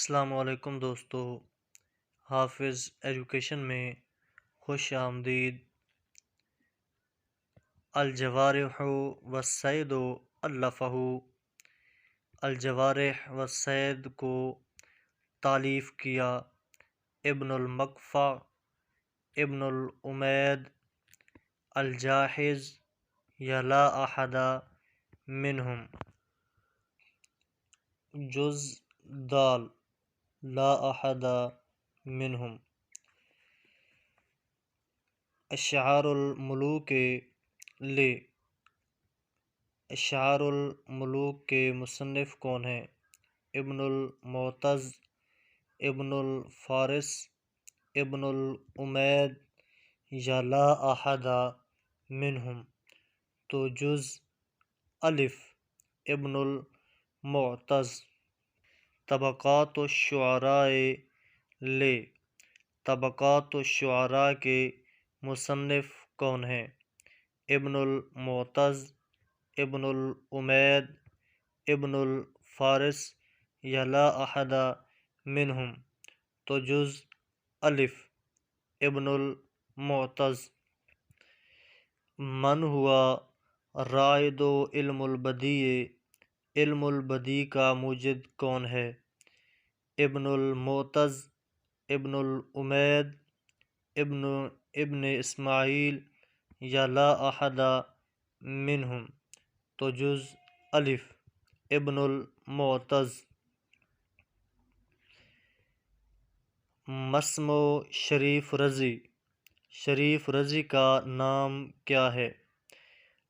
السلام علیکم دوستو، حافظ ایجوکیشن میں خوش آمدید۔ الجوارح والصید الفہ، الجوارح والصید کو تالیف کیا ابن المقفع ابن الامید الجاحظ یا لا احد منہم، جز دال لا احد منہم۔ اشعار الملوک لے، اشعار الملوک کے مصنف کون ہیں؟ ابن المعتز، ابن الفارس، ابن الامید یا لا احد منہم؟ تو جز الف ابن المعتز۔ طبقات الشعراء لے، طبقات الشعراء کے مصنف کون ہیں؟ ابن المعتز، ابن الامید، ابن الفارس یا لا احد منہم؟ تو جز الف ابن المعتز۔ من ہوا رائد علم البدیع، علم البدیع کا موجد کون ہے؟ ابن المعتز، ابن الامید، ابن اسماعیل یا لا احد منہم؟ تو جز الف ابن المعتز۔ مسمو شریف رضی، شریف رضی کا نام کیا ہے؟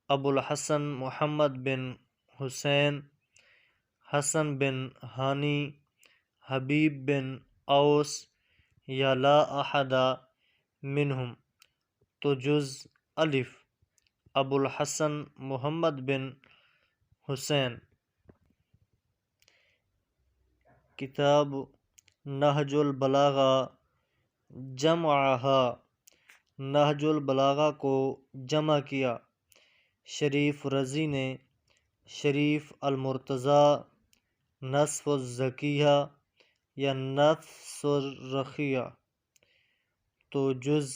ابو الحسن محمد بن حسین، حسن بن ہانی، حبیب بن اوس یا لا احد منہم؟ تو جز الف ابو الحسن محمد بن حسین۔ کتاب نہج البلاغہ جمعہا، نہج البلاغہ کو جمع کیا شریف رضی نے۔ شریف المرتضیٰ، نصف الزکیہ یا نفس الرقیہ؟ تو جز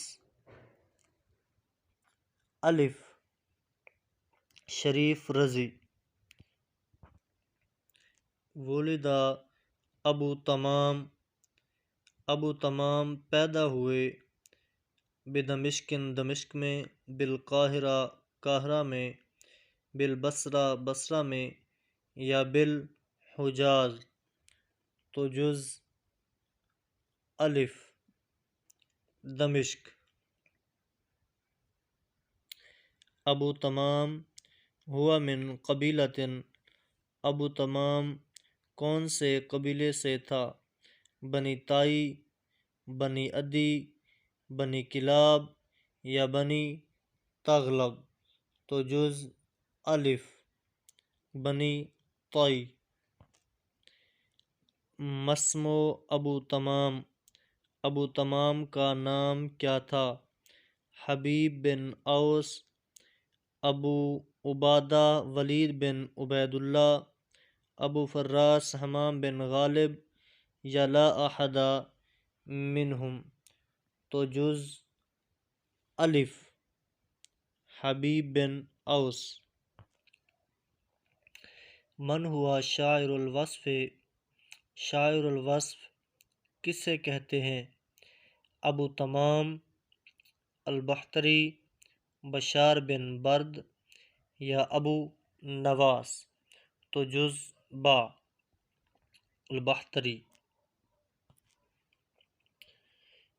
الف شریف رضی۔ ولد ابو تمام، ابو تمام پیدا ہوئے بدمشق، دمشق میں، بالقاہرہ، قاہرہ میں، بالبصرہ، بصرہ میں، یا بالحجاز؟ تو جز الف دمشق۔ ابو تمام ہوا من قبیلۃ، ابو تمام کون سے قبیلے سے تھا؟ بنی طائی، بنی عدی، بنی کلاب یا بنی تغلب؟ تو جز الف بنی طائی۔ مسمو ابو تمام، ابو تمام کا نام کیا تھا؟ حبیب بن اوس، ابو عبادہ ولید بن عبید اللہ، ابو فراس حمام بن غالب یا لا احد منہم؟ تو جز الف حبیب بن اوس۔ من ہوا شاعر الوصف، شاعر الوصف کسے کہتے ہیں؟ ابو تمام، البختری، بشار بن برد یا ابو نواس؟ تو جز با البختری۔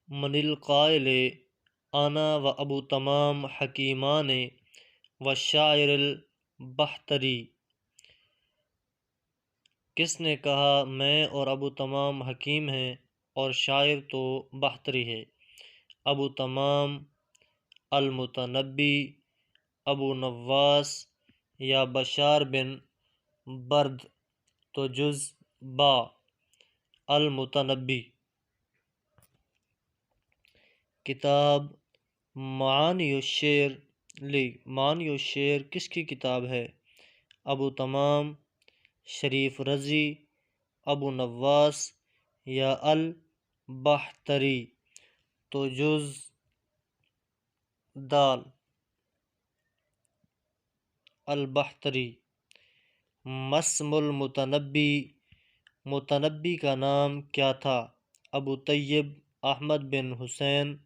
من القائل انا و ابو تمام حکیمان و شاعر البختری؟ کس نے کہا میں اور ابو تمام حکیم ہیں اور شاعر تو بختری ہے؟ ابو تمام، المتنبی، ابو نواس یا بشار بن برد؟ تو جز با المتنبی۔ کتاب معانی الشعر لی، معانی الشعر کس کی کتاب ہے؟ ابو تمام، شریف رضی، ابو نواس یا البحتری، تو جز دال البحتری۔ مسم المتنبی، متنبی کا نام کیا تھا؟ ابو طیب احمد بن حسین،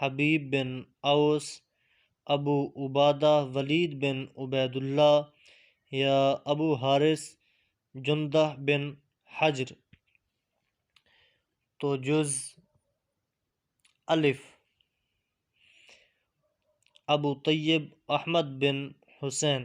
حبیب بن اوس، ابو عبادہ ولید بن عبید اللہ، یا ابو حارث جندہ بن حجر، تو جز الف ابو طیب احمد بن حسین۔